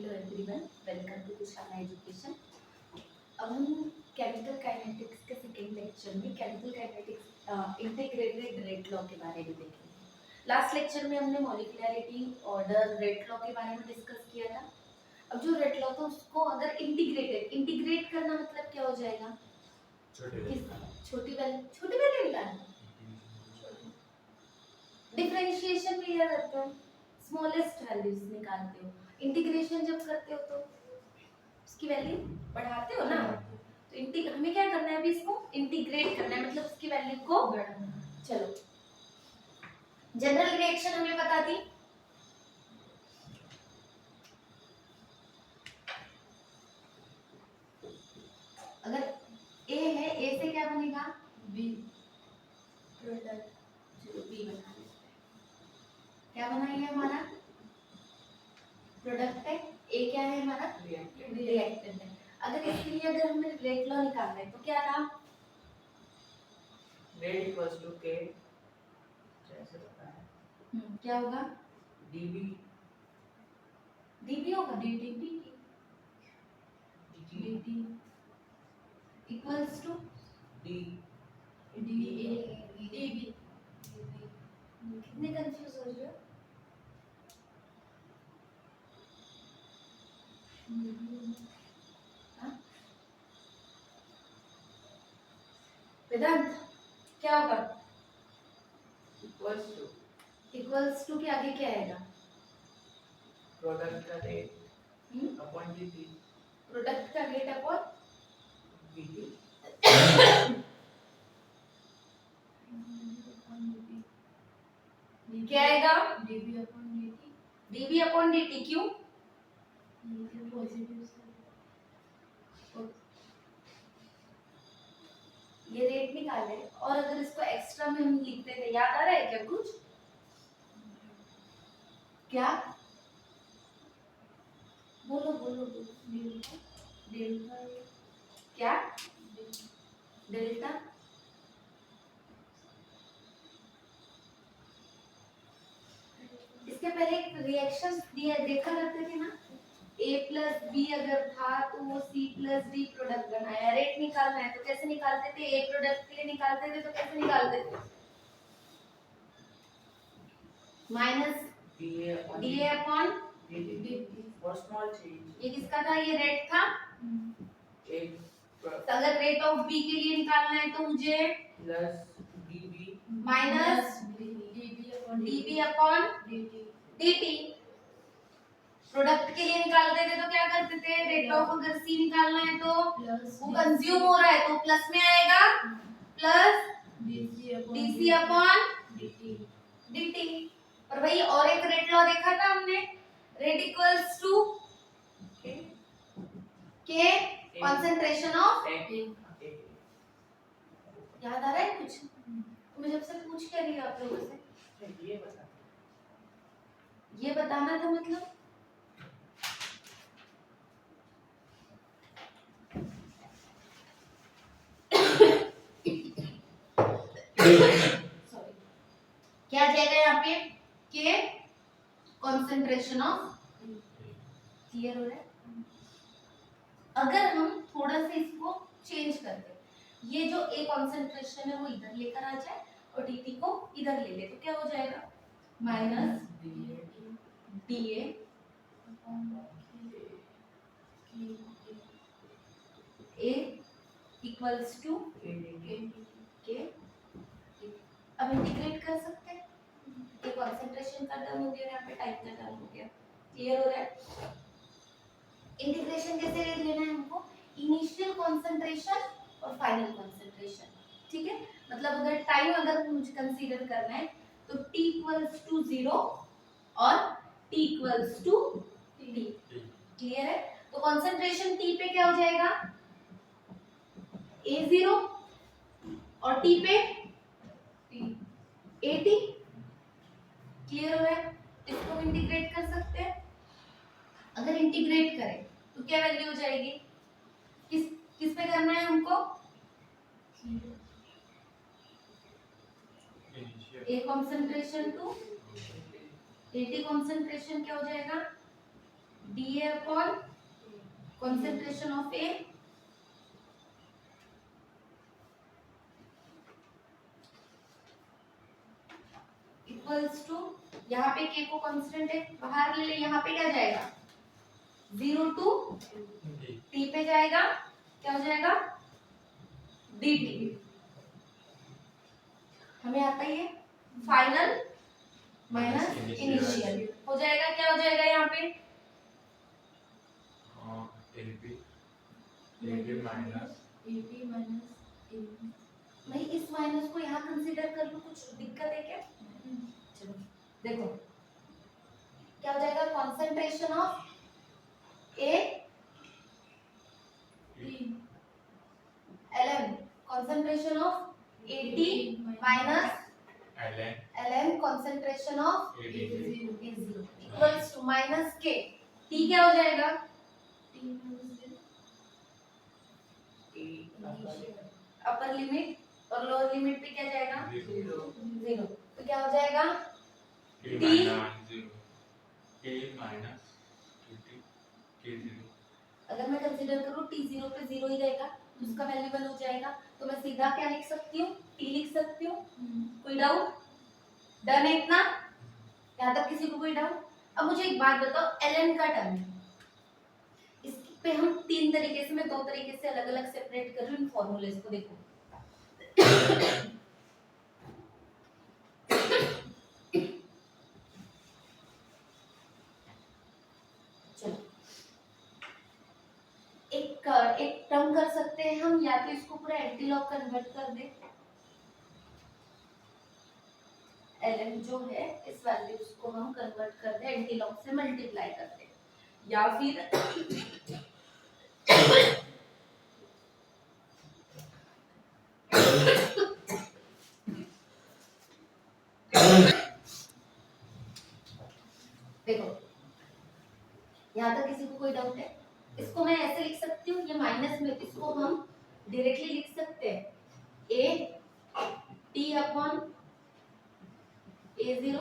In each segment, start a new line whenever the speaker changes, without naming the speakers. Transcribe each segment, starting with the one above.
Hello everyone, welcome to Tushara education. अब हम chemical kinetics के सेकेंड लेक्चर में chemical kinetics integrated rate law के बारे में देखेंगे। लास्ट लेक्चर में हमने मॉलिक्यूलरिटी, ऑर्डर, रेट लॉ के बारे में डिस्कस किया था। अब जो रेट लॉ था उसको अगर इंटीग्रेट करना मतलब क्या हो जाएगा? छोटी वैल्यू निकालना, डिफरेंशिएशन भी यह करते हो, स्मॉलेस्ट वैल्यूज निकालते हो। इंटीग्रेशन जब करते हो तो उसकी वैल्यू बढ़ाते हो ना। तो हमें क्या करना है, अभी इसको इंटीग्रेट करना है, मतलब उसकी वैल्यू को बढ़ाना। चलो, जनरल रिएक्शन हमें पता थी, अगर ए है, ए से क्या बनेगा? बी। प्रोडक्ट, चलो बी बना लेते हैं। क्या बना ये हमारा प्रोडक्ट है, ए क्या है हमारा? रिएक्टेंट है। अगर इसके लिए अगर हमें रेट लॉ निकालना है तो क्या था?
रेट इक्वल्स टू के, जैसे बताया,
क्या होगा?
dB
dB होगा, dT dt equals to
d
dB। कितने कंफ्यूज हो रहे हो? हाँ? वेदांत क्या होगा? इक्वल्स टू के आगे क्या आएगा?
प्रोडक्ट का रेट अपॉन dt,
प्रोडक्ट का रेट अपॉन
dt
क्या आएगा? dB upon dt। क्यों? ये रेट निकाले, और अगर इसको एक्स्ट्रा में हम लिखते थे, याद आ रहा है क्या कुछ? क्या बोलो बोलो बोलो? डेल्टा क्या? डेल्टा इसके पहले एक रिएक्शन दिया देखा करते थे ना, A प्लस बी अगर था तो वो C प्लस डी प्रोडक्ट बनाया। रेट निकालना है तो कैसे निकालते थे? A प्रोडक्ट के लिए निकालते थे तो कैसे निकालते थे? Minus DA upon dt।
For small change,
ये किसका था? ये रेट था।
एक
तो अगर रेट ऑफ बी के लिए निकालना है तो मुझे
plus dB
minus dB upon dt। Product के लिए निकालते थे तो क्या करते थे? रेट ऑफ अगर सी निकालना है तो वो कंज्यूम हो रहा है तो प्लस में आएगा, प्लस dc अपॉन dt। और वही और एक रेट लॉ देखा था हमने, रेट इक्वल्स टू के कंसंट्रेशन ऑफ। याद आ रहा है कुछ? मैं जब से पूछ के रही हूं आप लोगों से, ये बताना था मतलब। सॉरी, क्या आ जाएगा यहाँ पे? के कंसंट्रेशन ऑफ। क्लियर हो रहा है? अगर हम थोड़ा सा इसको चेंज करते, ये जो ए कंसंट्रेशन है वो इधर लेकर आ जाए और dt को इधर ले ले तो क्या हो जाएगा? Minus dA A equals to K. अब इंटीग्रेट कर सकते हैं, ये कंसंट्रेशन का टर्म हो गया, यहाँ पे टाइम का टर्म हो गया। क्लियर हो रहा है? इंटीग्रेशन कैसे लेना है हमको? इनिशियल कंसंट्रेशन और फाइनल कंसंट्रेशन। ठीक है, मतलब अगर टाइम अगर मुझे कंसीडर करना है तो t इक्वल्स टू 0 और t equals to t। Clear है? तो कंसंट्रेशन t पे क्या हो जाएगा? A0 और t पे AT। क्लियर हो रहा है? इसको हम इंटीग्रेट कर सकते हैं। अगर इंटीग्रेट करें तो क्या वैल्यू हो जाएगी? किस पे करना है हमको? A concentration to AT concentration क्या हो जाएगा? DA upon concentration of A equals to, यहाँ पे K को कांस्टेंट है बाहर ले ले, यहाँ पे क्या जाएगा 0 टू T पे जाएगा, क्या हो जाएगा dt। हमें आता ही है फाइनल माइनस इनिशियल हो जाएगा, क्या हो जाएगा यहाँ पे
AB माइनस
मैं इस माइनस को यहाँ कंसीडर कर लूं, कुछ दिक्कत है क्या? चलो देखो क्या हो जाएगा, concentration of A ln concentration of AT minus ln concentration of A0 equals to minus K। T क्या हो जाएगा अपर लिमिट और लोअर लिमिट पे क्या जाएगा 0, तो क्या हो जाएगा अगर मैं कंसीडर करूँ T0 पे 0 ही रहेगा तो उसका वैल्यू 1 हो जाएगा, तो मैं सीधा क्या लिख सकती हूँ T लिख सकती हूँ। कोई डाउट? डन है इतना? यहाँ तक किसी को कोई डाउट? अब मुझे एक बात बताओ, ln का टर्म है, इस पे हम तीन तरीके से, मैं दो तरीके से अलग अलग सेपरेट कर रही हूँ इन फॉर्मूलेस को। देखो एक टर्म कर सकते हैं हम, या तो इसको पूरा एंटी लॉग कन्वर्ट कर दे, ln जो है इस वैल्यूज को हम कन्वर्ट कर दे एंटी लॉग से मल्टीप्लाई कर दे, या फिर देखो यहाँ तक किसी को कोई डाउट है? इसको मैं ऐसे लिख सकती हूँ, ये माइनस में, इसको हम डायरेक्टली लिख सकते हैं A T upon A0,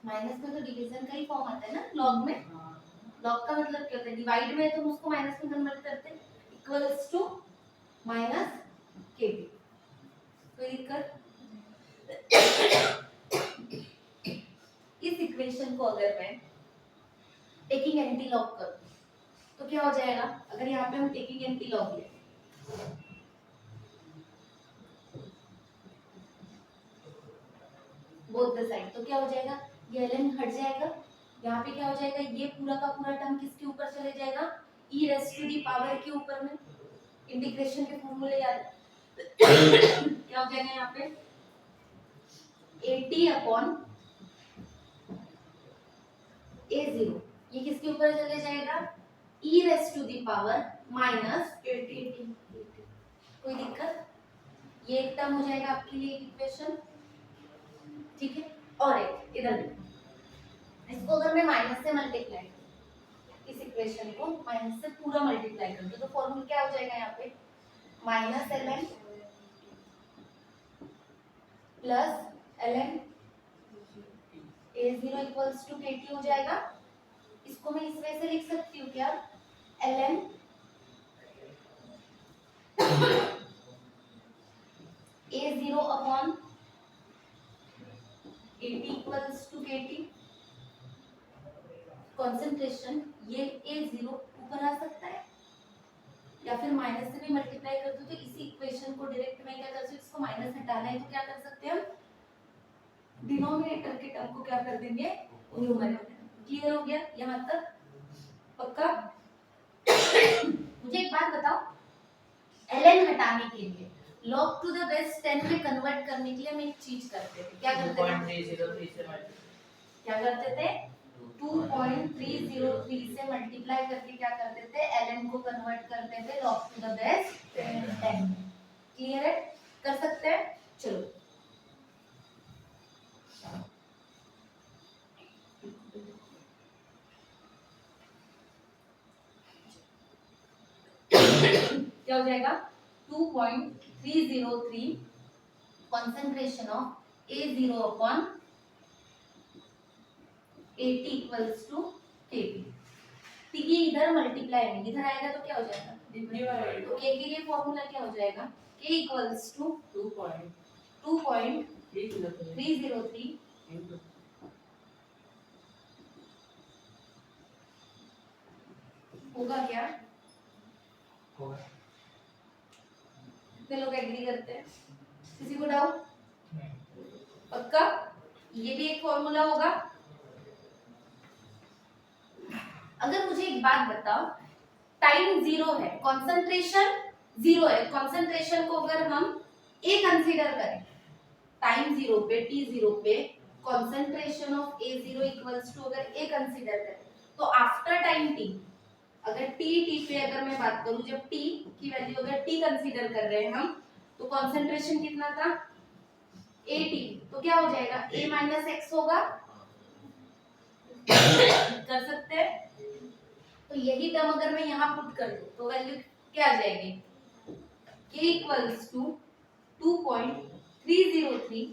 minus में तो डिवीजन का ही फॉर्म आता है ना लॉग में, लॉग का मतलब क्या होता है डिवाइड में, तो हम उसको माइनस में कन्वर्ट करते हैं, इक्वल्स टू माइनस के बी। कोई दिक्कत? इस इक्वेशन को अगर मैं टेकिंग एंटी लॉग करूं तो क्या हो जाएगा, अगर यहाँ पे हम टेकिंग एंटी लॉग लें बोथ द साइड, तो क्या हो जाएगा, ये ln हट जाएगा, यहाँ पे क्या हो जाएगा, ये पूरा का पूरा टर्म किसके ऊपर चले जाएगा e raise to the power के ऊपर में, इंटीग्रेशन के फॉर्मूले याद क्या हो जाएगा यहाँ पे AT अपॉन A0, ये किसके ऊपर चले जाएगा e raise to the power minus 80। कोई दिक्कत? ये एक टर्म हो जाएगा आपके लिए इक्वेशन, ठीक है। और एक इधर इसको अगर मैं माइनस से मल्टीप्लाई करूं, इस इक्वेशन को माइनस से पूरा मल्टीप्लाई कर दूं, तो फॉर्मूला क्या हो जाएगा यहाँ पे minus ln plus ln A0 equals to KT हो जाएगा। इसको मैं इस वे से लिख सकती हूँ क्या, ln A0 upon AT equals to KT। Concentration ये A0 ऊपर आ सकता है, या फिर माइनस से भी मल्टीप्लाई कर दो, तो इसी इक्वेशन को डायरेक्ट मैं क्या कर सकती हूँ, इसको माइनस हटाना है तो क्या कर सकते हैं हम डिनोमिनेटर के टर्म को क्या कर देंगे न्यूमरेटर। क्लियर हो गया यहाँ तक? पक्का? मुझे एक बात बताओ, ln हटाने के लिए log टू द बेस 10 में कन्वर्ट करने के लिए हम एक चीज करते थे, क्या करते थे, क्या करते थे 2.303 से मल्टीप्लाई करके क्या करते थे ln को कन्वर्ट करते थे log to the base 10। Clear है? कर सकते हैं? चलो क्या हो जाएगा 2.303 concentration of A0 upon AT equals to Kp। T की इधर मल्टीप्लाई में इधर आएगा तो क्या हो जाएगा,
डिवाइड
तो K के लिए फॉर्मूला क्या हो जाएगा, K इक्वल्स टू 2.303 होगा क्या,
होगा।
कितने लोग एग्री करते हैं, किसी को डाउट, पक्का, ये भी एक फॉर्मूला होगा। अगर मुझे एक बात बताओ, टाइम जीरो है, कंसंट्रेशन जीरो है, कंसंट्रेशन को अगर हम ए कंसीडर करें, टाइम जीरो पे टी जीरो पे concentration of A zero equals to अगर ए कंसीडर करें, तो आफ्टर टाइम टी, अगर टी पे अगर मैं बात करूं, जब टी की वैल्यू अगर टी कंसीडर कर रहे हैं हम, तो कंसंट्रेशन कितना था, एटी, तो क्या हो जाएगा, ए माइनस एक्स होगा, कर सकते हैं। तो यही टर्म अगर मैं यहाँ पुट कर दूं तो वैल्यू क्या आ जाएगी, k इक्वल्स टू 2.303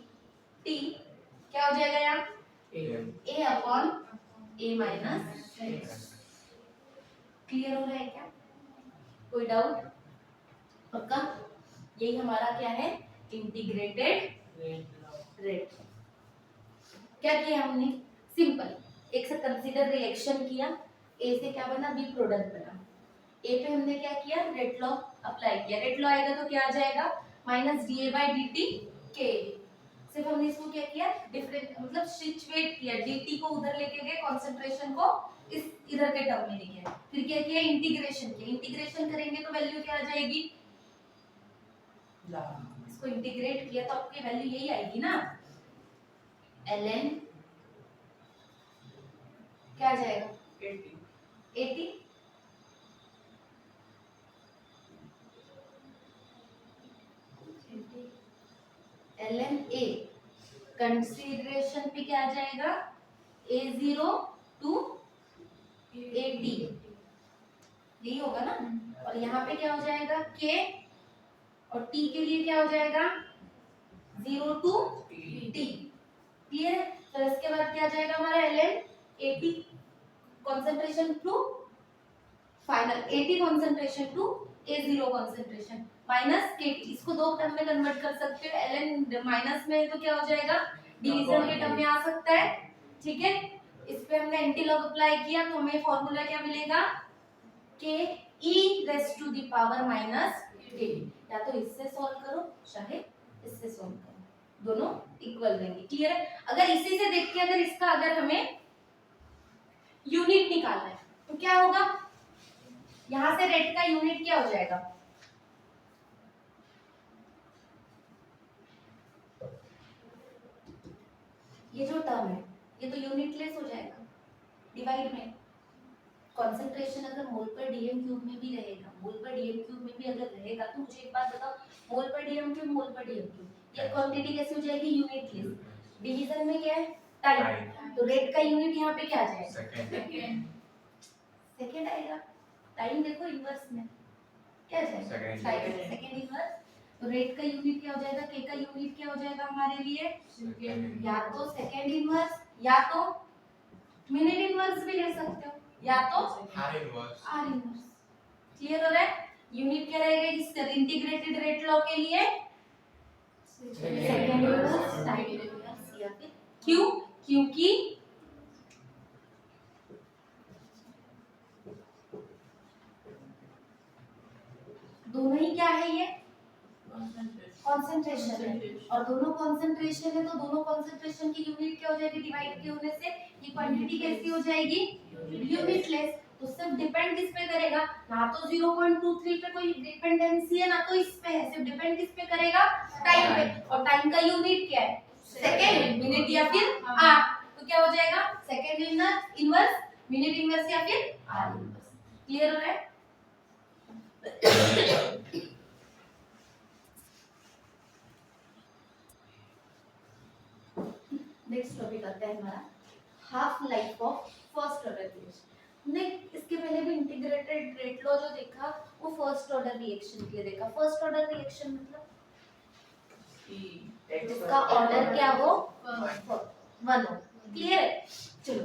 t, क्या हो जाएगा यहाँ, a upon a minus x. Clear हो रहा है क्या, कोई डाउट, पक्का, यही हमारा क्या है, इंटीग्रेटेड रेट। क्या किया हमने, सिंपल, एक से कंसीडर रिएक्शन किया, ए से क्या बना, बी प्रोडक्ट बना, ए पे हमने क्या किया, रेट लॉ अप्लाई किया, रेट लॉ आएगा तो क्या आ जाएगा, minus D A by D T के, सिर्फ हमने इसको क्या किया, डिफरेंट मतलब सिचुएट किया, dt को उधर लेके गए, कंसंट्रेशन को इस इधर के टर्म में लेके गए, फिर क्या किया, इंटीग्रेशन किया, इंटीग्रेशन करेंगे तो वैल्यू क्या आ जाएगी, इसको इंटीग्रेट किया तो आपकी वैल्यू यही आएगी ना, ln क्या आ जाएगा, 80 ln a, कंसीडरेशन पे क्या आ जाएगा, a0 टू 80, यही होगा ना, और यहाँ पे क्या हो जाएगा, k, और t के लिए क्या हो जाएगा, 0 टू t, क्लियर है। तो इसके बाद क्या आ जाएगा हमारा ln 80 concentration to final, 80 concentration to a0 concentration minus kt, इसको दो टर्म में कन्वर्ट कर सकते हो, ln माइनस में तो क्या हो जाएगा, डिवीजन के टर्म में आ सकता है, ठीक है। इस पे हमने एंटी लॉग अप्लाई किया तो हमें फॉर्मूला क्या मिलेगा, k e raise to the power minus k, या तो इससे सॉल्व करो चाहे इससे सॉल्व करो, दोनों इक्वल रहेंगे, क्लियर है। अगर इसी से देख के अगर इसका अगर हमें यूनिट निकालना है तो क्या होगा, यहां से रेट का यूनिट क्या हो जाएगा, ये जो टर्म है ये तो यूनिटलेस हो जाएगा, डिवाइड में कंसंट्रेशन अगर मोल पर डीएम क्यूब में भी रहेगा, मोल पर डीएम क्यूब में भी अगर रहेगा, तो मुझे एक बात बताओ, मोल पर डीएम क्यूब, मोल पर डीएम क्यूब, ये क्वांटिटी कैसे हो जाएगी, यूनिटलेस, डिवीजन में क्या है, टाइम, तो रेट का यूनिट यहाँ पे क्या आ जाएगा, सेकंड आएगा, टाइम देखो इनवर्स में क्या आ जाएगा, सेकंड इनवर्स, तो रेट का यूनिट क्या हो जाएगा, के का यूनिट क्या हो जाएगा हमारे लिए, या तो सेकंड इनवर्स या तो मिनट इनवर्स भी ले सकते हो, या तो आर इनवर्स, क्लियर हो रहा है। यूनिट क्या रहेगा इस इंटीग्रेटेड रेट लॉ के लिए, सेकंड इनवर्स, टाइम इनवर्स, या फिर क्यों, क्योंकि दोनों ही क्या है, ये कंसंट्रेशन है, और दोनों कंसंट्रेशन है तो दोनों कंसंट्रेशन की यूनिट क्या हो जाएगी, डिवाइड के होने से ये क्वांटिटी कैसी हो जाएगी, यूनिटलेस, तो सिर्फ डिपेंड किस पे करेगा, ना तो 0.23 पे कोई डिपेंडेंसी है ना तो इस पे है, सिर्फ डिपेंड किस पे करेगा, टाइम पे, और टाइम का यूनिट क्या है, सेकंड, मिनट या फिर आर, तो क्या हो जाएगा, सेकंड इनवर्स, मिनट इनवर्स या फिर आर इनवर्स, क्लियर हो रहा है। नेक्स्ट टॉपिक आता है हमारा half life of first order reaction. हमने इसके पहले भी इंटीग्रेटेड रेट लॉ जो देखा वो फर्स्ट ऑर्डर रिएक्शन के लिए देखा। फर्स्ट ऑर्डर रिएक्शन मतलब जिसका ऑर्डर क्या हो, वन हो, क्लियर है। चलो,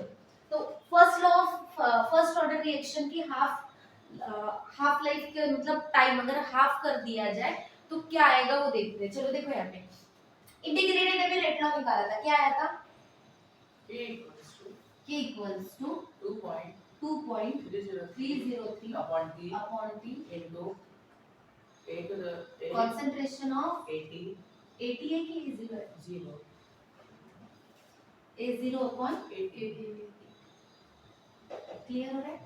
तो first law of order reaction की हाफ लाइफ के मतलब टाइम अगर हाफ कर दिया जाए तो क्या आएगा वो देखते हैं। चलो देखो यहाँ पे इंटीग्रेटेड अभी रेट लॉ निकाला था, क्या आया था
K equals to
k equals to
2.303
2.303
upon T
upon t
into A to the A
concentration of
80
80 है कि 0 है
0
a0 upon
80
क्लियर हो रहा है।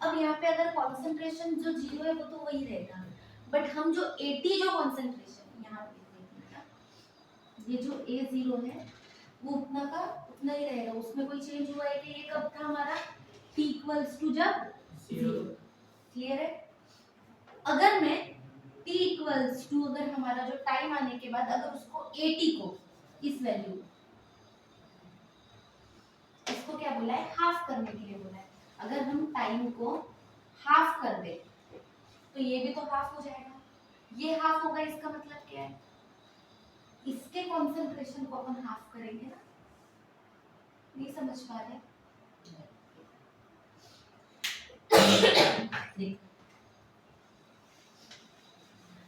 अब यहाँ पे अगर कंसंट्रेशन जो 0 है वो तो वही रहेगा, बट हम जो 80 जो कंसंट्रेशन यहाँ पे देखिएगा, ये जो a0 है वो उतना का उतना ही रहेगा, उसमें कोई चेंज हुआ है कि ये कब था हमारा t इक्वल्स टू जब 0। क्लियर है। अगर मैं t इक्वल्स टू अगर हमारा जो टाइम आने के बाद अगर उसको 80 को इस वैल्यू इसको क्या बोला है हाफ करने के लिए बोला है। अगर हम टाइम को हाफ कर दे तो ये भी तो हाफ हो जाएगा, ये हाफ होगा, इसका मतलब क्या है इसके कंसंट्रेशन को अपन हाफ करेंगे ना। नहीं समझ पा रहे देख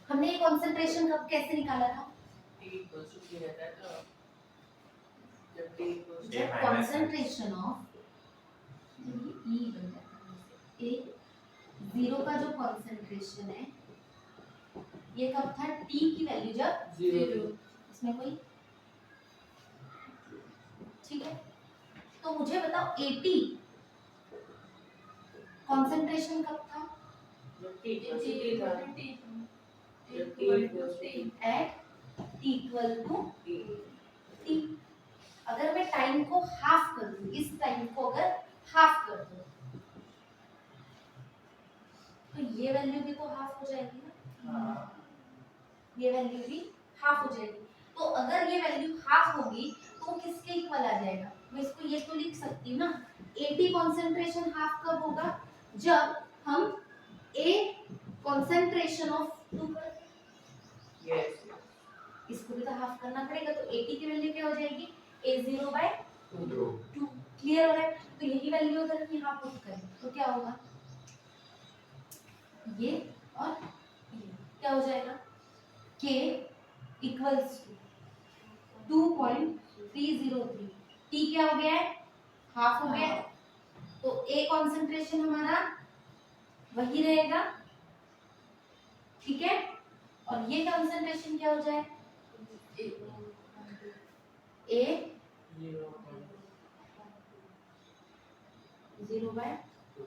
हमने ये कंसंट्रेशन कब कैसे निकाला था
T equals to 3 रहता है तो जब T equals to
जब कंसंट्रेशन ऑफ E बन जाता है ए जीरो का जो कंसंट्रेशन है ये कब था T की वैल्यू जब 0, इसमें कोई ठीक है। तो मुझे बताओ 80 कंसंट्रेशन कब था
जब T equals to T था जब T equals to T
at T equal to
T
T। अगर मैं टाइम को हाफ कर दूं, इस टाइम को अगर हाफ कर दूं तो ये वैल्यू भी तो हाफ हो जाएगी ना,
हाँ
ये वैल्यू भी हाफ हो जाएगी। तो अगर ये वैल्यू हाफ होगी तो वो किसके इक्वल आ जाएगा, मैं इसको ये तो लिख सकती हूँ ना 80 कंसंट्रेशन हाफ कब होगा जब हम A कंसंट्रेशन ऑफ 2 पर
yes
इसको भी तो हाफ करना पड़ेगा, तो 80 की वैल्यू क्या हो जाएगी A0 by
2
2। क्लियर हो रहा है। तो यही वैल्यू अगर हम यहाँ पुट करें तो क्या होगा ये और ये क्या हो जाएगा K इक्वल्स टू 2.303 T क्या हो गया है हाफ हो गया है, तो A कंसंट्रेशन हमारा वही रहेगा ठीक है, और ये कंसंट्रेशन क्या हो जाए A 0 by 2।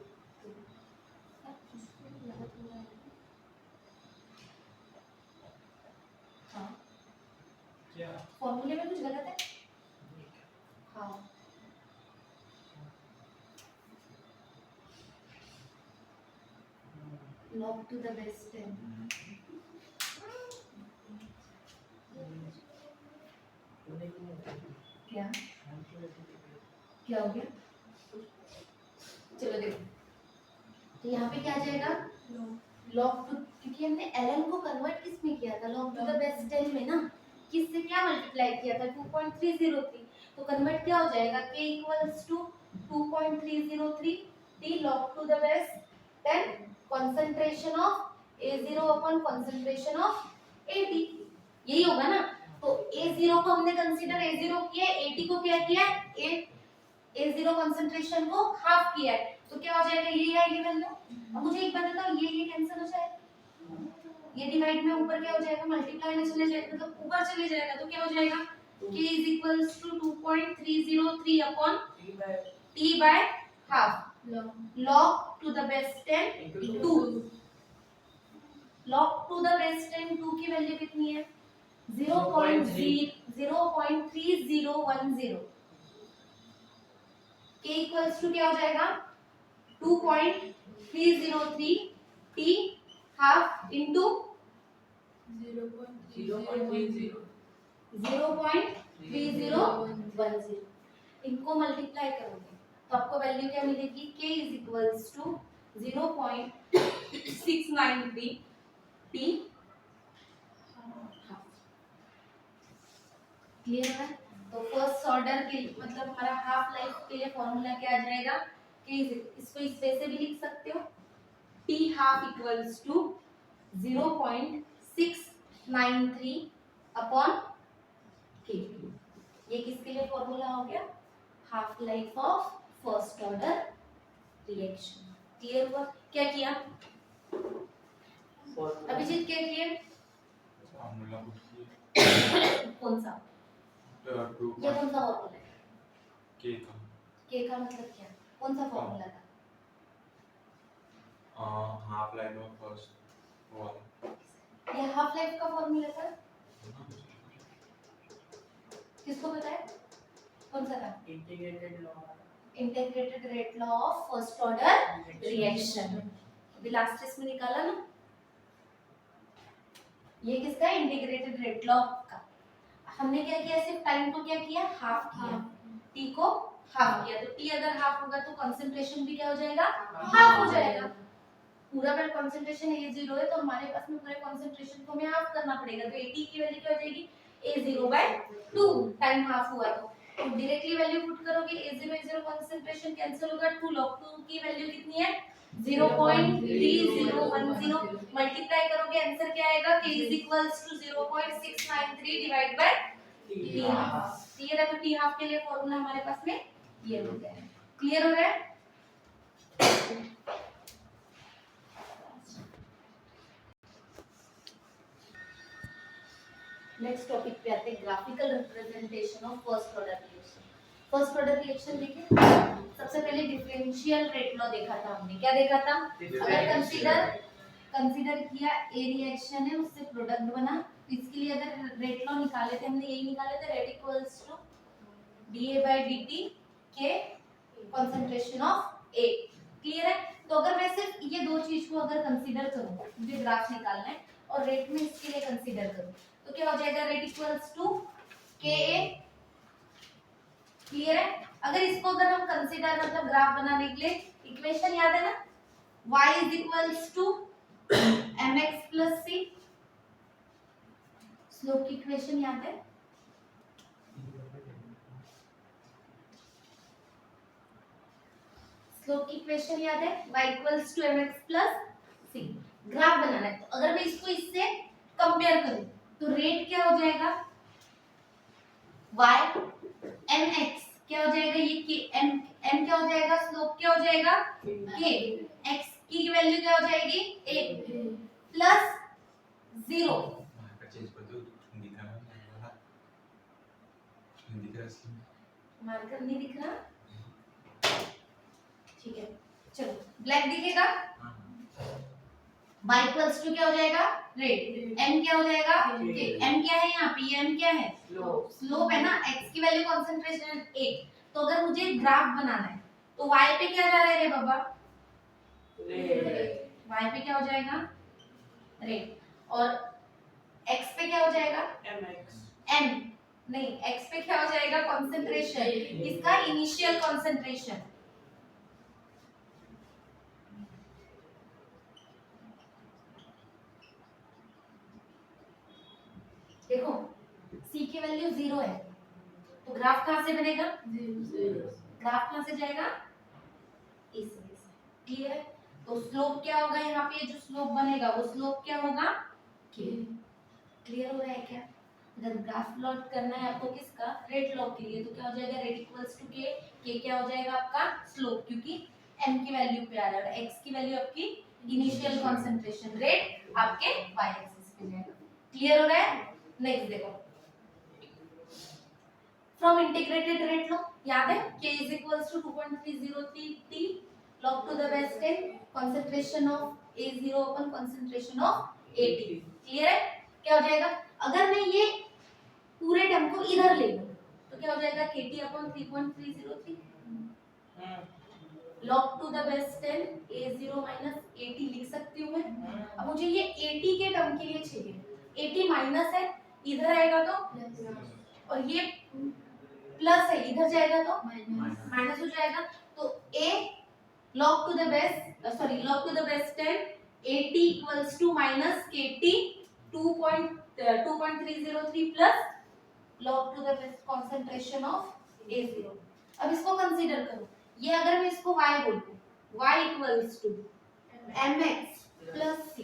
हाँ
क्या
फॉर्मूले में कुछ गलत है। हाँ log to the base 10 क्या क्या हो गया चलो देखो, तो यहाँ पे क्या आ जाएगा log टू, क्योंकि हमने ln को कन्वर्ट किस में किया था log टू द बेस 10 में ना, किससे क्या मल्टीप्लाई किया था 2.303, तो कन्वर्ट क्या हो जाएगा k equals to 2.303 t log to the base 10 concentration of A0 upon concentration of AT, यही होगा ना। तो A0 को हमने कंसीडर A0 किया, AT को क्या किया A0 कंसंट्रेशन को हाफ किया है, तो क्या हो जाएगा ये आएगी वैल्यू। अब मुझे एक बात बताओ ये कैंसिल हो जाएगा, ये डिवाइड में ऊपर क्या हो जाएगा मल्टीप्लाई में चले जाएगा, मतलब ऊपर चले जाएगा तो क्या हो जाएगा k is equals to 2.303 upon t by half log to the base 10 into log to the base 10 2 की वैल्यू कितनी है 0.3010 k इक्वल्स टू क्या हो जाएगा 2.303 t हाफ इनटू 0.3010, इनको मल्टीप्लाई करोगे तो आपको वैल्यू क्या मिलेगी k is equals to 0.693 t। Clear है। तो फर्स्ट ऑर्डर के मतलब हमारा हाफ लाइफ के लिए फॉर्मूला क्या आ जाएगा K इसको इस वे से भी लिख सकते हो, T half equals to 0.693 upon K। ये किसके लिए फॉर्मूला हो गया? Half life of first order reaction. Clear हुआ? क्या किया अभिजीत? क्या किया?
फॉर्मूला
कौन सा? ये कौन सा फॉर्मूला है?
के का
मतलब क्या? कौन सा फॉर्मूला था?
हाफ लाइफ ऑफ फर्स्ट वाला।
ये हाफ लाइफ का फॉर्मूला था? किसको पता है? कौन सा था? Integrated rate law of first order reaction. अभी लास्ट टेस्ट में निकाला ना, ये किसका? इंटीग्रेटेड रेट लॉ का। हमने क्या किया? सिर्फ टाइम को क्या किया? हाफ किया, टी को हाफ किया। तो टी अगर हाफ होगा तो कंसंट्रेशन भी क्या हो जाएगा? हाफ हो जाएगा। पूरा अगर कंसंट्रेशन A0 है तो हमारे पास में पूरे कंसंट्रेशन को हमें हाफ करना पड़ेगा। तो AT की वैल्यू क्या हो जाएगी? A0/2, टाइम हाफ हुआ तो डायरेक्टली वैल्यू पुट करोगे, A0 कंसंट्रेशन कैंसिल होगा, 2 log 2 की वैल्यू कितनी है? 0.3010। मल्टीप्लाई करोगे आंसर क्या आएगा? K is equals to 0.693 divide by T half. Clear है? तो T हाफ के लिए फॉर्मूला हमारे पास में ये हो गया है। क्लियर हो रहा है? नेक्स्ट टॉपिक पे आते हैं, graphical representation of first order reaction. First order reaction देखिए, सबसे पहले डिफरेंशियल रेट लॉ देखा था हमने। क्या देखा था? अगर कंसीडर किया ए रिएक्शन है, उससे प्रोडक्ट बना, तो इसके लिए अगर रेट लॉ निकाले थे हमने, यही निकाले थे, रेट इक्वल्स टू dA/dt के कंसंट्रेशन ऑफ A। क्लियर है? तो अगर मैं सिर्फ ये दो चीज को अगर कंसीडर करूं, मुझे ग्राफ निकालना है और रेट में इसके लिए कंसीडर करूं, तो क्या हो जाएगा? Rate equals to KA। Clear है? अगर इसको अगर हम कंसीडर मतलब ग्राफ बनाने के लिए इक्वेशन याद है ना, y is equals to mx plus c। Slope की इक्वेशन याद है? स्लोप की इक्वेशन याद है? y equals to mx plus c। Graph बनाना है, तो अगर मैं इसको इससे कंपेयर करूं तो रेट क्या हो जाएगा? y mx क्या हो जाएगा? ये k m क्या हो जाएगा? स्लोप क्या हो जाएगा? k। x की वैल्यू क्या हो जाएगी? a plus 0।
मार्कर चेंज कर दो, दिख रहा है? दिख रहा है?
मार्कर नहीं दिख रहा? ठीक है, चलो ब्लैक दिखेगा। y इक्वल्स टू क्या हो जाएगा? रेट। m क्या हो जाएगा? k। m क्या है यहाँ पे? m क्या है? स्लोप है ना। x की वैल्यू कंसंट्रेशन a। तो अगर मुझे ग्राफ बनाना है तो y पे क्या जा रहा है रे बाबा? y पे क्या हो जाएगा? रेट। और x पे क्या हो जाएगा? m नहीं, x पे क्या हो जाएगा? कंसंट्रेशन। इसका इनिशियल कंसंट्रेशन। देखो c की वैल्यू 0 है, तो ग्राफ कहां से बनेगा? ग्राफ कहां से जाएगा? इस वे से। क्लियर है? तो स्लोप क्या होगा? यहाँ पे जो स्लोप बनेगा वो स्लोप क्या होगा? k। क्लियर हो रहा है क्या? अगर ग्राफ प्लॉट करना है आपको किसका? रेट लॉ के लिए, तो क्या हो जाएगा? Rate equals to k। k क्या हो जाएगा आपका? स्लोप, क्योंकि m की वैल्यू पे आ रहा है, x की वैल्यू आपकी इनिशियल कंसंट्रेशन, रेट आपके y एक्सिस पे जाएगा। क्लियर हो रहा है? नेक्स्ट देखो, फ्रॉम इंटीग्रेटेड रेट लॉ याद है? k is equals to 2.303 t log to the base 10 concentration of A0 upon concentration of AT। Clear है? क्या हो जाएगा? अगर मैं ये पूरे टर्म को इधर ले लूं तो क्या हो जाएगा? KT upon 3.303 log to the base 10 A0 minus AT लिख सकती हूँ मैं। अब मुझे ये AT के टर्म के लिए चाहिए, AT माइनस है, इधर आएगा तो, और ये प्लस है, इधर जाएगा तो माइनस हो जाएगा। तो a log to the base 10 AT equals to minus KT 2.303 plus log to the base concentration of A0। अब इसको कंसीडर करो, ये अगर मैं इसको y बोलूं, y equals to mx plus c,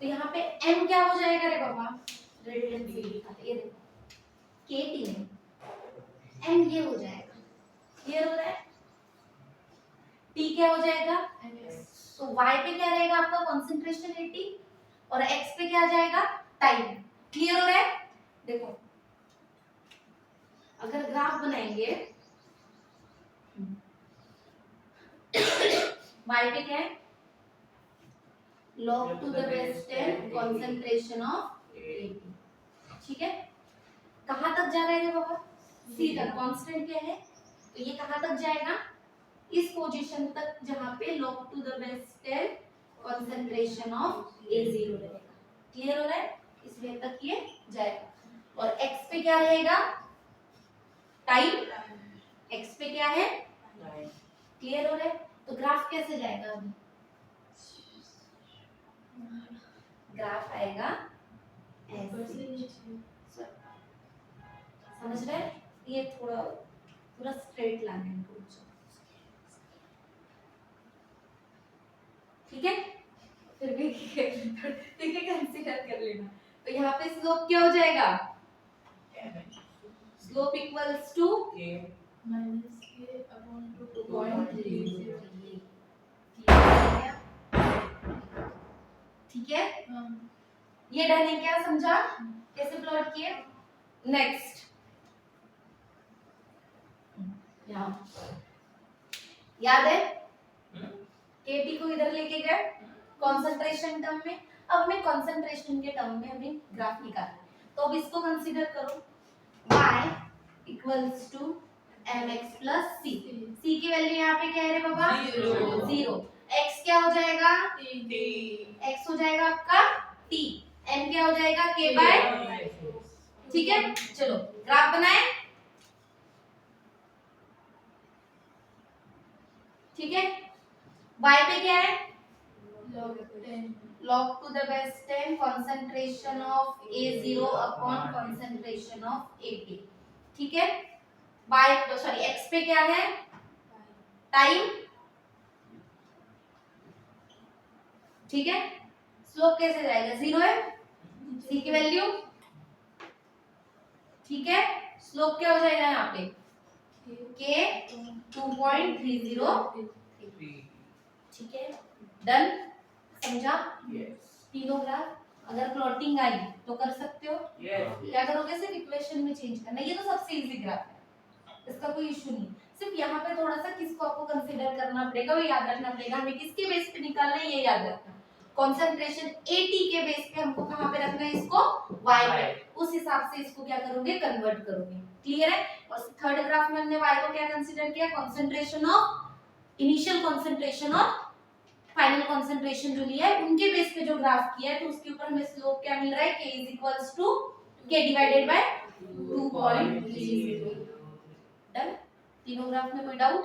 तो यहाँ पे m क्या हो जाएगा रे बाबा, रिडंडेंसी लिखा है, ये देखो kt में m ये हो जाएगा, क्लियर हो रहा है, t क्या हो जाएगा, तो y पे क्या रहेगा आपका कंसंट्रेशन 80 और x पे क्या आ जाएगा टाइम, क्लियर हो रहा है। देखो अगर ग्राफ बनाएंगे y पे क्या है, log to the base 10 concentration of 80, ठीक है, कहां तक जा रहा है बाबा, c तक, कांस्टेंट क्या है, तो ये कहां तक जाएगा, इस पोजीशन तक जहां पे log to the base 10 concentration of A0 रहेगा, क्लियर हो रहा है, इसलिए तक ये जाएगा। और x पे क्या रहेगा, टाइम, x पे क्या है, क्लियर हो रहा है, तो ग्राफ कैसे जाएगा अभी, ग्राफ आएगा ऐसे, समझ रहे हैं, ये थोड़ा पूरा स्ट्रेट लाना है इनको, ठीक है, फिर भी ठीक है कंसीडर कर लेना। तो यहाँ पे स्लोप क्या हो जाएगा, स्लोप इक्वल्स टू
माइनस के अपॉन 2.30,
ठीक है, ये डन है, क्या समझा, कैसे प्लॉट किए। नेक्स्ट यहाँ याद है, केटी को इधर लेके गए कंसंट्रेशन टर्म में, अब हमें कंसंट्रेशन के टर्म में हमें ग्राफ निकालना है, तो अब इसको कंसीडर करो, y equals to mx plus c, c की वैल्यू यहाँ पे क्या है रे बाबा, 0, x क्या हो जाएगा, x हो जाएगा आपका t, m क्या हो जाएगा k बाय, ठीक है, चलो ग्राफ बनाए, ठीक है, y पे क्या है, log to the base 10 concentration of A0 upon concentration of AT, ठीक है, y सॉरी x पे क्या है, टाइम, ठीक है, स्लोप कैसे जाएगा, 0 है, c की वैल्यू, ठीक है, स्लोप क्या हो जाएगा यहाँ पे k 2.30, ठीक है, डन, समझा, तीनों ग्राफ अगर प्लॉटिंग आई तो कर सकते हो, क्या करोगे, सिर्फ इक्वेशन में चेंज करना, ये तो सबसे इजी ग्राफ है, इसका कोई इशू नहीं, सिर्फ यहाँ पे थोड़ा सा किसको आपको कंसीडर करना पड़ेगा, वो याद रखना पड़ेगा, हमें किसके बेस पे निकालना है ये याद रखना, कंसंट्रेशन AT के बेस पे हमको कहाँ पे रखना है इसको, y पे, उस हिसाब से इसको क्या करोगे, कन्वर्ट करोगे, क्लियर है। और थर्ड ग्राफ में हमने y को क्या कंसीडर किया, कंसंट्रेशन ऑफ इनिशियल कंसंट्रेशन और फाइनल कंसंट्रेशन जो लिया है उनके बेस पे जो ग्राफ किया है, तो उसके ऊपर हमें स्लोप क्या मिल रहा है, k is equals to k divided by 2.30, done, तीनों ग्राफ में कोई डाउट,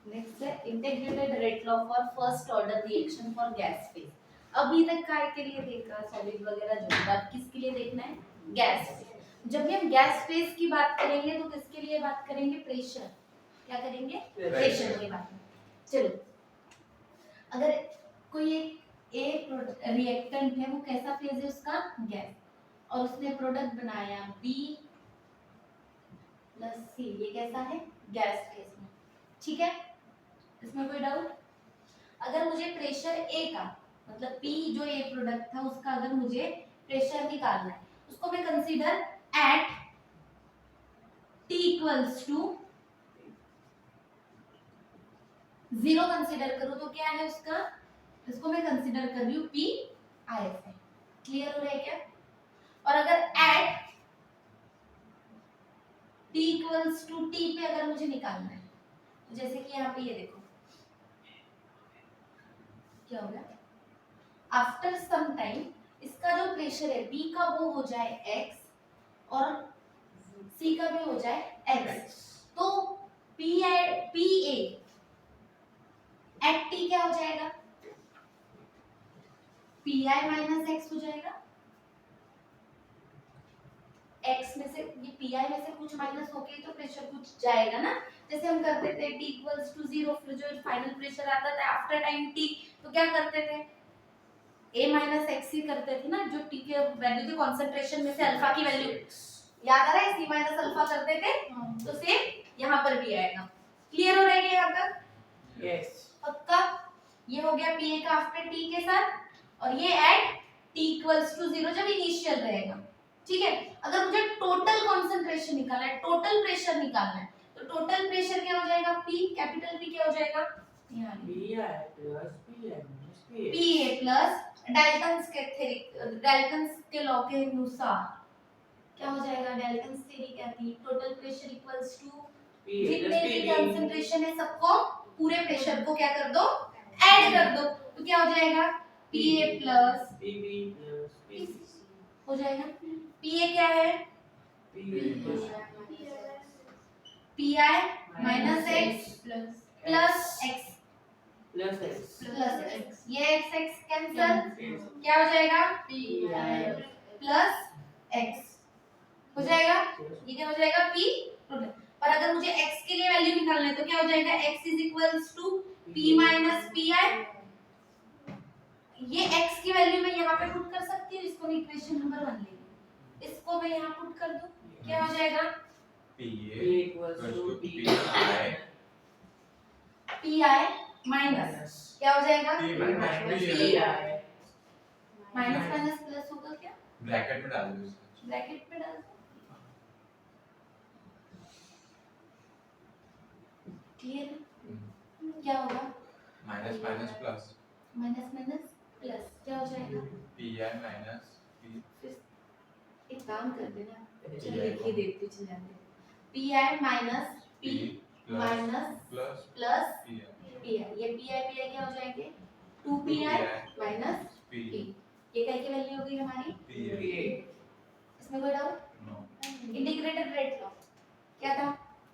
नेक्स्ट है integrated rate law for first order reaction for gas phase, अभी तक काय के लिए देखा, सॉलिड वगैरह जो, अब किसके लिए देखना है, गैस फेज, जब भी हम गैस फेज की बात करेंगे तो किसके लिए बात करेंगे, प्रेशर, क्या करेंगे, प्रेशर की बात, चलो अगर कोई एक रिएक्टेंट है, वो कैसा फेज है उसका, गैस, और उसने प्रोडक्ट बनाया B प्लस C, ये कैसा है, गैस फेज में, ठीक है, इसमें कोई डाउट, अगर मुझे प्रेशर A का मतलब P जो A प्रोडक्ट था उसका अगर मुझे प्रेशर निकालना है, उसको मैं consider at T equals to 0 consider करूं तो क्या है उसका, इसको मैं कंसीडर कर रही हूँ P IF है, क्लियर हो रहा है क्या, और अगर at T equals to T पे अगर मुझे निकालना है, तो जैसे कि यहाँ पे ये देखो क्या हो गया, आफ्टर सम टाइम इसका जो प्रेशर है B का वो हो जाए X और C का भी हो जाए X, तो PA एट T क्या हो जाएगा, PI माइनस X हो जाएगा, x में से ये pi में से कुछ माइनस होके तो प्रेशर कुछ जाएगा ना, जैसे हम करते थे t इक्वल्स टू 0, फिर जो फाइनल प्रेशर आता था आफ्टर टाइम t, तो क्या करते थे a माइनस x ही करते थे ना, जो t के वैल्यू थी कंसंट्रेशन में से अल्फा की वैल्यू याद आ रहा है, c माइनस अल्फा करते थे, तो सेम यहाँ पर भी आएगा। क्लियर हो रहा है यहाँ तक?
यस
पक्का? ये हो गया pa का आफ्टर t के साथ, और ये एट t इक्वल्स टू 0 जब इनिशियल रहेगा। ठीक है, अगर मुझे टोटल कंसंट्रेशन निकालना है, टोटल प्रेशर निकालना है, तो टोटल प्रेशर क्या हो जाएगा, p कैपिटल P क्या हो जाएगा, यहाँ pa प्लस डाल्टन्स के लॉ के अनुसार क्या हो जाएगा, डाल्टन्स थ्योरी क्या थी, टोटल प्रेशर इक्वल्स टू जितने भी कंसंट्रेशन है सबको पूरे प्रेशर को क्या कर दो, ऐड कर दो, तो क्या हो जाएगा pa प्लस हो जाएगा, pa क्या है, pi minus x plus x plus x, ये x कैंसिल, क्या हो जाएगा प्लस x हो जाएगा, ये क्या हो जाएगा p टोटल। पर अगर मुझे x के लिए वैल्यू निकालना है तो क्या हो जाएगा, x is equals to p minus pi, ये x की वैल्यू मैं यहाँ पे पुट कर सकती हूँ, इसको मैं इक्वेशन नंबर 1 ले लूँ, इसको मैं यहाँ पुट कर दूँ, क्या हो जाएगा pi माइनस क्या हो जाएगा माइनस माइनस प्लस होगा, क्या
ब्रैकेट में डाल दो इसको।
ब्रैकेट में डाल दो, क्लियर, क्या होगा
minus minus plus
minus minus plus क्या हो जाएगा,
pi माइनस p
एक काम कर देना, चलो लिख ही देती चल जाते, pi minus p minus
plus
plus
pi
pi, ये pi क्या हो जाएंगे 2pi माइनस
p
p, ये क्या की वैल्यू होगी हमारी, इसमें कोई डाउट, इंटीग्रेटेड रेट लॉ क्या था,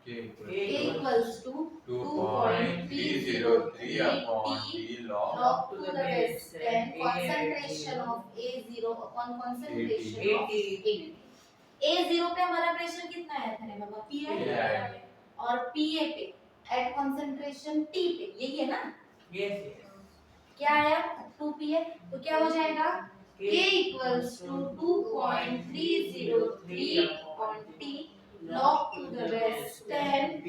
k
k equals to
2.303 upon t log
to the base 10 concentration of A0 upon concentration of A. A0 पे हमारा प्रेशर कितना आया था रे बाबा, PI, और PA पे एट concentration T पे, यही है ना, क्या आया 2PA, तो क्या हो जाएगा K equals to 2.303 upon T log to the base 10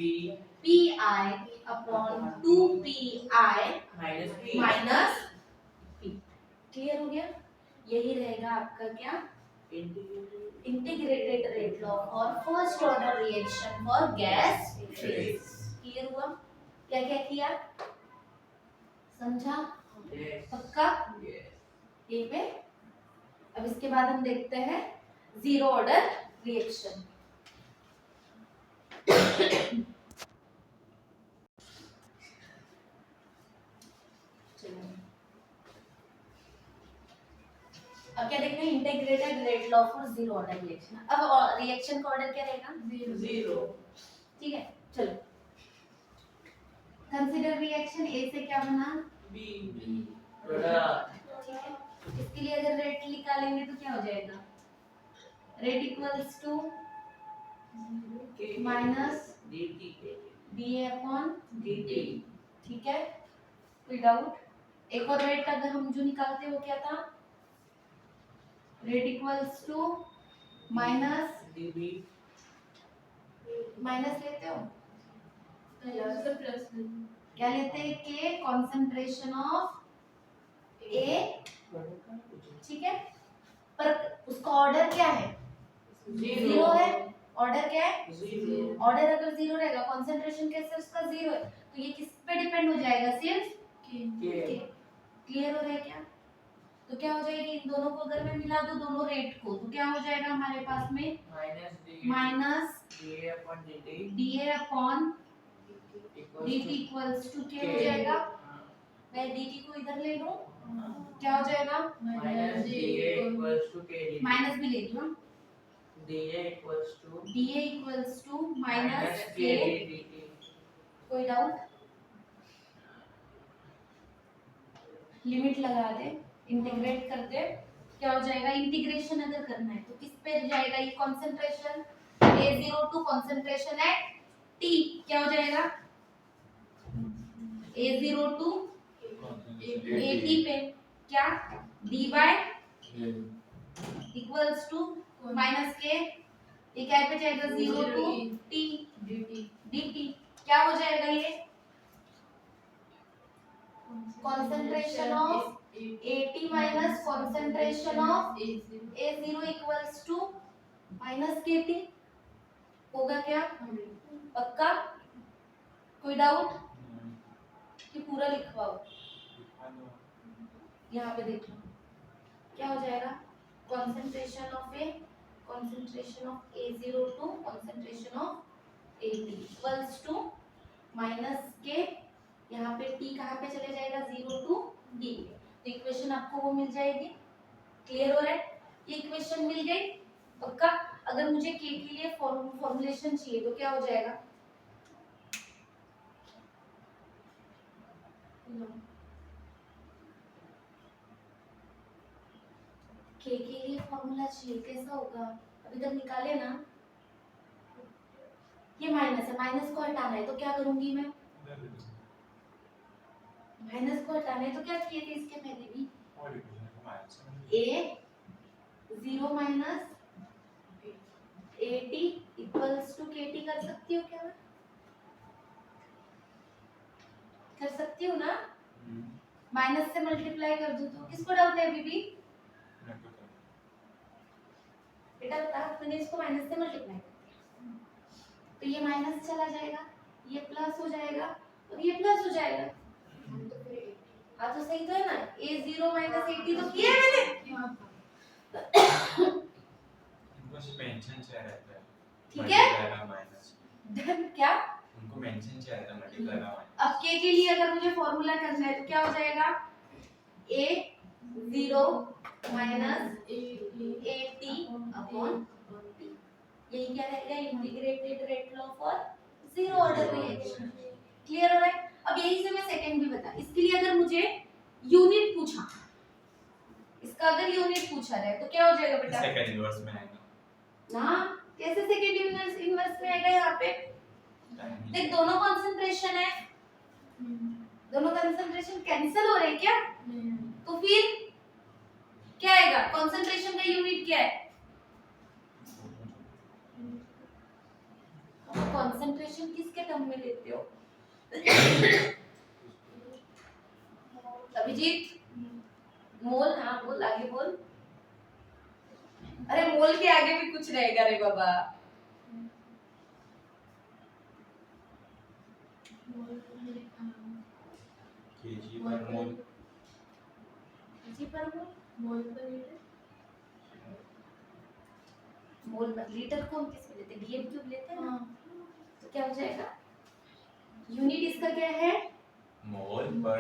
PI upon 2PI minus P। Clear हो गया, यही रहेगा आपका क्या, integrated rate law for first order reaction for gas phase. Clear हुआ, क्या क्या किया समझा, पक्का, ये पे। अब इसके बाद हम देखते हैं जीरो ऑर्डर रिएक्शन। अब क्या देखना है, integrated rate law for zero order reaction. अब रिएक्शन का ऑर्डर क्या रहेगा, जीरो, ठीक है। चलो कंसीडर रिएक्शन ए से क्या बना, बी, ठीक है। इसके लिए अगर रेट निकालेंगे तो क्या हो जाएगा, rate equals to minus D upon D, ठीक है, कोई डाउट। एक और रेट अगर हम जो निकालते हैं वो क्या था, rate equals to minus minus लेते हो क्या लेते हैं, के कंसंट्रेशन ऑफ ए, ठीक है, पर उसका ऑर्डर क्या है, जीरो है, ऑर्डर क्या है, ऑर्डर अगर जीरो रहेगा कंसंट्रेशन कैसे उसका जीरो है, तो ये किस पे डिपेंड हो जाएगा, सिर्फ के। क्लियर हो रहा है क्या, तो क्या हो जाएगी, इन दोनों को अगर मैं मिला दूं दोनों रेट को, तो क्या हो जाएगा हमारे पास में minus D upon dt equals to क्या हो जाएगा, मैं dt को इधर ले लूं, क्या हो जाएगा माइनस भी ले लूं, dA equals to minus k, कोई डाउट, लिमिट लगा दे, इंटीग्रेट कर दे, क्या हो जाएगा, इंटीग्रेशन अगर करना है तो किस पे जाएगा ये concentration, A0 to concentration at T क्या हो जाएगा, A0 टू AT पे क्या dy इक्वल्स टू माइनस के, ये क्या पे जाएगा 0 टू T dt क्या हो जाएगा ये concentration of AT minus concentration of A0 equals to minus KT होगा क्या, पक्का, कोई डाउट कि पूरा लिखवाओ, यहाँ पे देख लो क्या हो जाएगा, concentration of A0 to concentration of AT equals to minus K, यहाँ पे T कहाँ पे चले जाएगा 0 टू D पे, तो इक्वेशन आपको वो मिल जाएगी, क्लियर हो रहा है, ये इक्वेशन मिल गई पक्का। अगर मुझे K के लिए फॉर्मूलेशन चाहिए तो क्या हो जाएगा, K के लिए फॉर्मूला चाहिए कैसा होगा, अभी तक निकाले ना, ये माइनस है, माइनस को हटाना है तो क्या करूंगी मैं, माइनस को हटाना है तो क्या किए थे इसके पहले भी, A0 minus AT equals to KT कर सकती हो क्या मैं, कर सकती हूँ ना, माइनस से मल्टीप्लाई कर दूं तो किसको डाउट है अभी भी, बेटा बता, मैंने इसको माइनस से मल्टीप्लाई तो ये माइनस चला जाएगा, ये प्लस हो जाएगा और ये प्लस हो जाएगा, हाँ तो सही तो है ना, A0 माइनस AT तो किया है मैंने,
मेंशन चाहिए रहता है,
ठीक है,
माइनस
देन क्या,
उनको मेंशन चाहिए रहता है मल्टीप्लाई का माइनस,
अब K के लिए अगर मुझे फॉर्मूला करना है तो क्या हो जाएगा, A0 minus AT upon T, यही क्या रहेगा, integrated rate law for zero order reaction, clear हो रहा है। अब यही से मैं सेकंड भी बता, इसके लिए अगर मुझे यूनिट पूछा, इसका अगर यूनिट पूछा जाए तो क्या हो जाएगा बेटा,
सेकंड इनवर्स में आएगा
ना, कैसे सेकंड इनवर्स में आएगा, यहाँ पे देख दोनों कंसंट्रेशन है, दोनों कंसंट्रेशन कैंसिल हो रहे हैं क्या, तो फिर क्या आएगा, कंसंट्रेशन का यूनिट क्या है, कंसंट्रेशन किसके टर्म में लेते हो अभिजीत, मोल, हाँ बोल, आगे बोल, अरे मोल के आगे भी कुछ रहेगा रे बाबा,
केजी पर मोल,
जी पर
मोल पर लीटर,
मोल पर लीटर को हम किस में लेते हैं, डीएम क्यूब लेते हैं ना, तो क्या हो जाएगा, यूनिट इसका क्या है,
मोल पर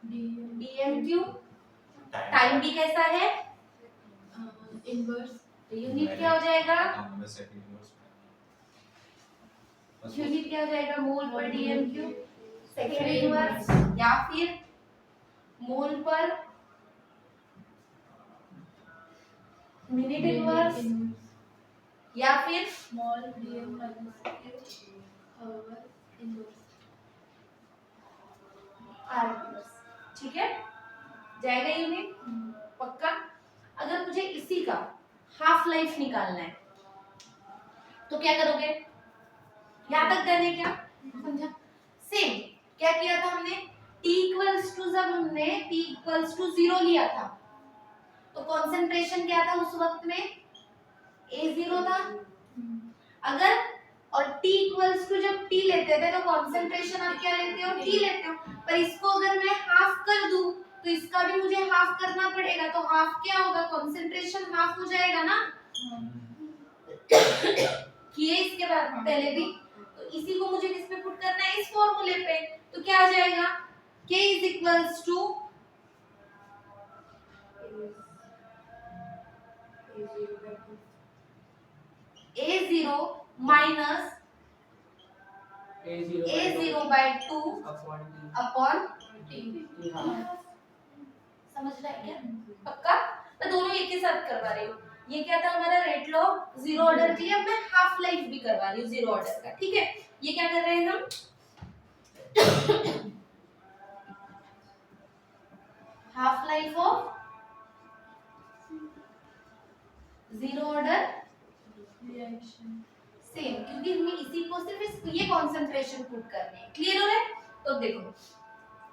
डीएम क्यूब, टाइम भी कैसा है
इनवर्स,
तो यूनिट क्या हो जाएगा,
सेकंड इनवर्स
यूनिट क्या हो जाएगा, मोल पर डीएम क्यूब सेकेंड इनवर्स, या फिर मोल पर मिनट इनवर्स, या फिर
small DM minus hour inverse,
R inverse, ठीक है, जाएगा यूनिट पक्का। अगर मुझे इसी का हाफ लाइफ निकालना है तो क्या करोगे, यहाँ तक डन है क्या, समझा, सेम क्या किया था हमने, t इक्वल्स टू, जब हमने t इक्वल्स टू 0 लिया था तो कंसंट्रेशन क्या था उस वक्त में, A0 था, अगर और t इक्वल्स टू जब t लेते थे तो कंसंट्रेशन आप क्या लेते हो, t लेते हो, पर इसको अगर मैं हाफ कर दूं तो इसका भी मुझे हाफ करना पड़ेगा, तो हाफ क्या होगा, कंसंट्रेशन हाफ हो जाएगा ना, किए इसके बाद पहले भी, तो इसी को मुझे किस पे पुट करना है, इस फॉर्मूले पे, तो क्या आ जाएगा, k is equals to A0 minus A0 by 2 upon
T,
समझ समझ रहा है क्या? पक्का? मैं दोनों एक ही साथ करवा रही हूँ। ये क्या था हमारा रेट लॉग जीरो ऑर्डर के लिए, अब मैं हाफ लाइफ भी करवा रही हूँ जीरो ऑर्डर का, ठीक है? ये क्या कर रहे हैं हम? Half life of zero order
reaction
same, क्योंकि हमें इसी को सिर्फ ये कंसंट्रेशन पुट करने हैं। क्लियर हो रहा है? तो देखो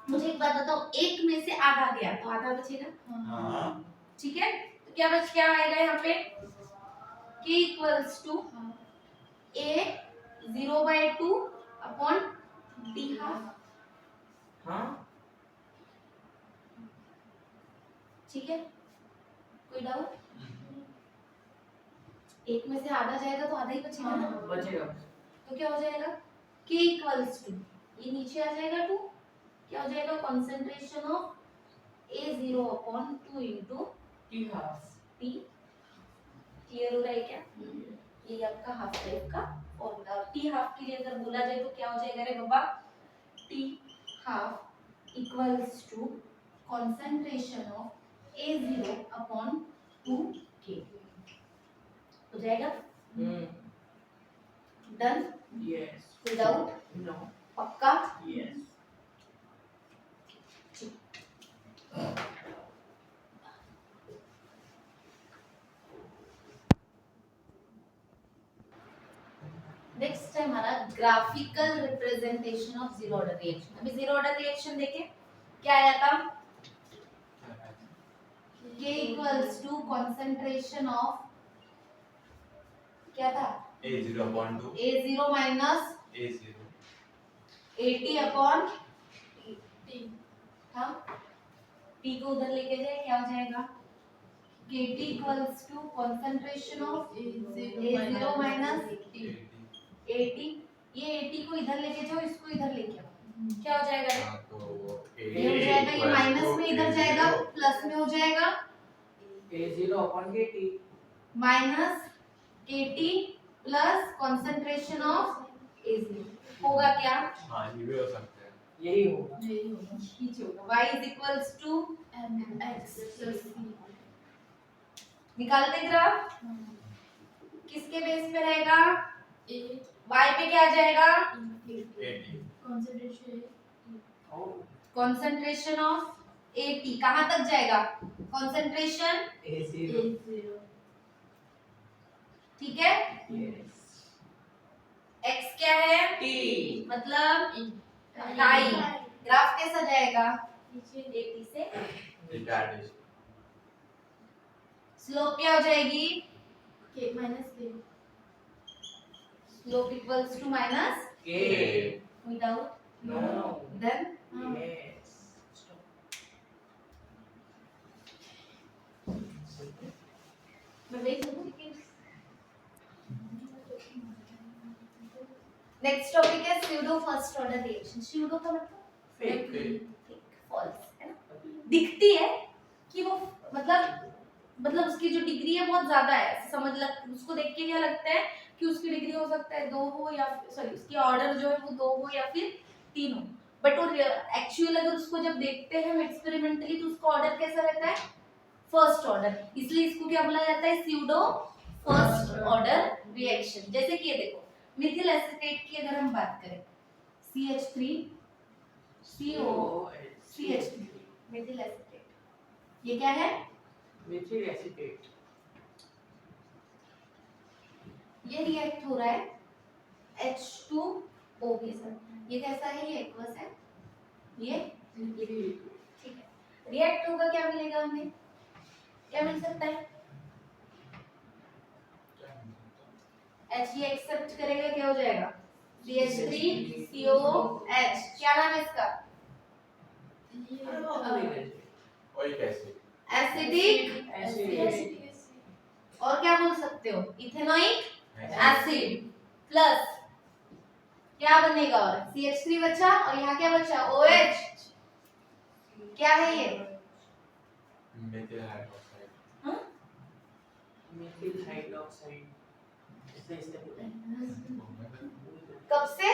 मुझे एक बात बताओ, एक में से आधा गया तो आधा बचेगा,
हाँ
ठीक है? तो क्या आएगा यहाँ पे? k equals to a 0/2 upon d half, ठीक है? कोई डाउट? एक में से आधा जाएगा तो आधा ही बचेगा ना,
बचेगा।
तो क्या हो जाएगा? k इक्वल्स टू, ये नीचे आ जाएगा 2, क्या हो जाएगा? Concentration of a0 upon 2 into
T half
t। Clear हो रहा है क्या? ये आपका हाफ लाइफ का फॉर्मूला। टी हाफ के लिए अगर बोला जाए तो क्या हो जाएगा रे बाबा? T half equals to concentration of A0 upon 2K हो जाएगा। डन?
Yes
without?
नो
पक्का?
यस
नेक्स्ट है हमारा graphical representation of zero order reaction. अभी जीरो ऑर्डर रिएक्शन देखें, क्या आया था? K equals to concentration of, क्या था?
A0 upon 2
A0 minus
A0
AT upon
T
हम T को उधर लेके जाए, क्या हो जाएगा? KT equals to concentration of A0 minus AT। ये AT को इधर लेके जाओ, इसको इधर लेके आओ, क्या हो जाएगा?
हाँ तो
ये हो जाएगा, ये माइनस में इधर जाएगा, प्लस में हो जाएगा
A0 upon T
minus KT plus concentration of A0 होगा क्या?
हाँ ये भी हो सकता है।
यही होगा
नीचे होगा y is equals to
mx plus c
निकालते ग्राफ किसके बेस पे रहेगा?
a
y पे क्या आ जाएगा?
80
concentration
कंसंट्रेशन ऑफ AT कहां तक जाएगा? कंसंट्रेशन,
A0
ठीक है?
yes
x क्या है?
t
मतलब टाइम। ग्राफ कैसा जाएगा?
नीचे
AT से
रिटार्डेशन
स्लोप क्या हो जाएगी?
k minus k
slope equals to minus
k
without
no
then
yes
मैं वही सोचूं कि नेक्स्ट टॉपिक है pseudo first order reaction. Pseudo का मतलब
fake
ठीक, फॉल्स है ना, दिखती है कि वो मतलब उसकी जो डिग्री है बहुत ज्यादा है, समझ लग उसको देख के क्या लगता है कि उसकी डिग्री हो सकता है 2 हो या सॉरी उसकी ऑर्डर जो है वो 2 हो या फिर 3 हो, बट वो एक्चुअल अगर उसको जब देखते हैं हम एक्सपेरिमेंटली तो उसका ऑर्डर कैसा रहता है? First order. इसलिए इसको क्या बोला जाता है? Pseudo first order reaction. जैसे कि ये देखो मिथिल एसीटेट की अगर हम बात करें CH3 CO CH3 Mithil acetate, ये क्या है?
methyl acetate
ये रिएक्ट हो रहा है H2O के साथ। ये कैसा है? ये एक्वस है, ये ठीक है। रिएक्ट होगा, क्या मिलेगा हमें? क्या मिल सकता है? H ये एक्सेप्ट करेगा, क्या हो जाएगा? CH3COH। क्या नाम है इसका?
ओए कैसे
एसिडिक, और क्या बोल सकते हो? इथेनोइक एसिड प्लस क्या बनेगा? और CH3 बचा और यहाँ क्या बचा? OH। क्या है ये?
मेथिल हाइड्रोक्साइड
हाँ?
methyl hydroxide इससे
कब से?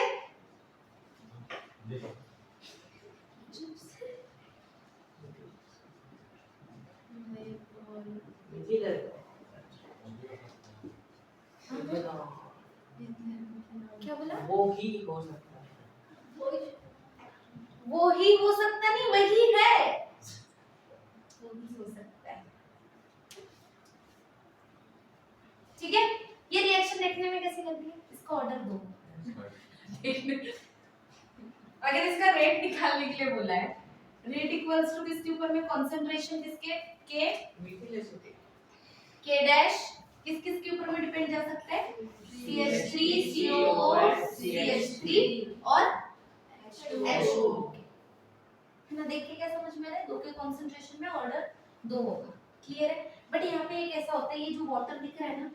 क्या बोला?
वो ही हो सकता है।
वो ही हो सकता नहीं, वही है, वो भी हो सकता है। ठीक है, ये रिएक्शन देखने में कैसी लग रही है? इसका ऑर्डर दो। अगर इसका रेट निकालने के लिए बोला है, रेट इक्वल्स टू किसके ऊपर में कंसंट्रेशन किसके के
मिथिलेसिटी
के डैश किस किस के ऊपर में डिपेंड जा सकता है? CH3 CO CH3 और H2O है ना। देख के क्या समझ में आ रहा है? दो के कंसंट्रेशन में ऑर्डर दो होगा, क्लियर है। बट यहाँ पे एक ऐसा होता है, ये जो वाटर दिख रहा है ना,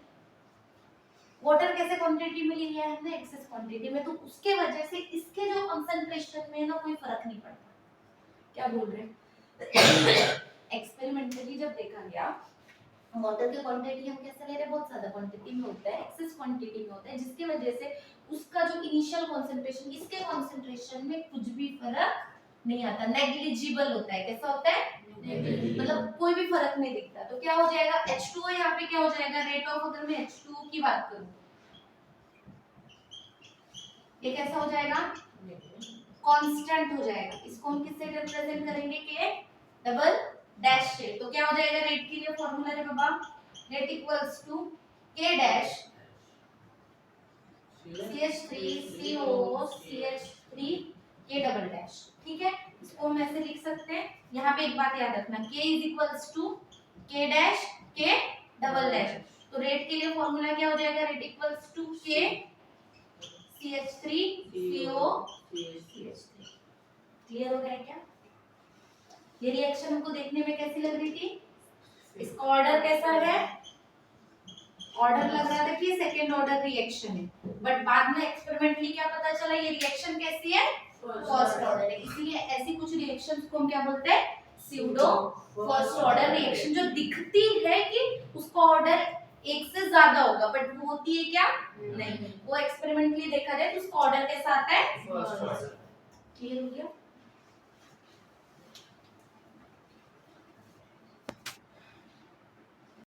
वाटर कैसे क्वांटिटी में लिया है हमने? एक्सेस क्वांटिटी में, तो उसके वजह से इसके जो कंसंट्रेशन में ना कोई फर्क नहीं पड़ता। क्या बोल रहे हैं? एक्सपेरिमेंटली जब देखा गया, वाटर की क्वांटिटी हम कैसे ले रहे हैं? बहुत ज्यादा क्वांटिटी में होता है, एक्सेस क्वांटिटी में होता है, जिसकी वजह से उसका जो इनिशियल कंसंट्रेशन इसके कंसंट्रेशन में कुछ भी फर्क नहीं आता, नेग्लिजिबल होता है। कैसा होता है? मतलब कोई भी फर्क नहीं दिखता। तो क्या हो जाएगा? H2O यहाँ पे क्या हो जाएगा? रेट ऑफ, अगर मैं H2O की बात करूं, ये कैसा हो जाएगा? कांस्टेंट हो जाएगा। इसको हम किससे रिप्रेजेंट करेंगे? के डबल डैश से। तो क्या हो जाएगा? रेट के लिए फॉर्मूला है बाबा, रेट इक्वल्स टू के डैश CH3 CO CH3 के डबल डैश। ठीक है, इसको हम ऐसे लिख सकते हैं। यहाँ पे एक बात याद रखना, K इज इक्वल्स टू के डैश के डबल डैश। तो रेट के लिए फॉर्मूला क्या हो जाएगा? रेट इक्वल्स टू के CH3 CO CH3। क्लियर हो गया क्या? ये रिएक्शन हमको देखने में कैसी लग रही थी? इसका ऑर्डर कैसा है? ऑर्डर लग रहा था कि सेकंड ऑर्डर रिएक्शन है, बट बाद में एक्सपेरिमेंटली क्या पता चला? ये रिएक्शन कैसी है? फर्स्ट ऑर्डर है। इसीलिए ऐसी कुछ रिएक्शंस को हम क्या बोलते हैं? Pseudo first order reaction. जो दिखती है कि उसका ऑर्डर एक से ज्यादा होगा, बट वो होती है क्या? नहीं, वो एक्सपेरिमेंटली देखा जाए तो उसका ऑर्डर कैसा आता है?
फर्स्ट
क्लियर हो गया?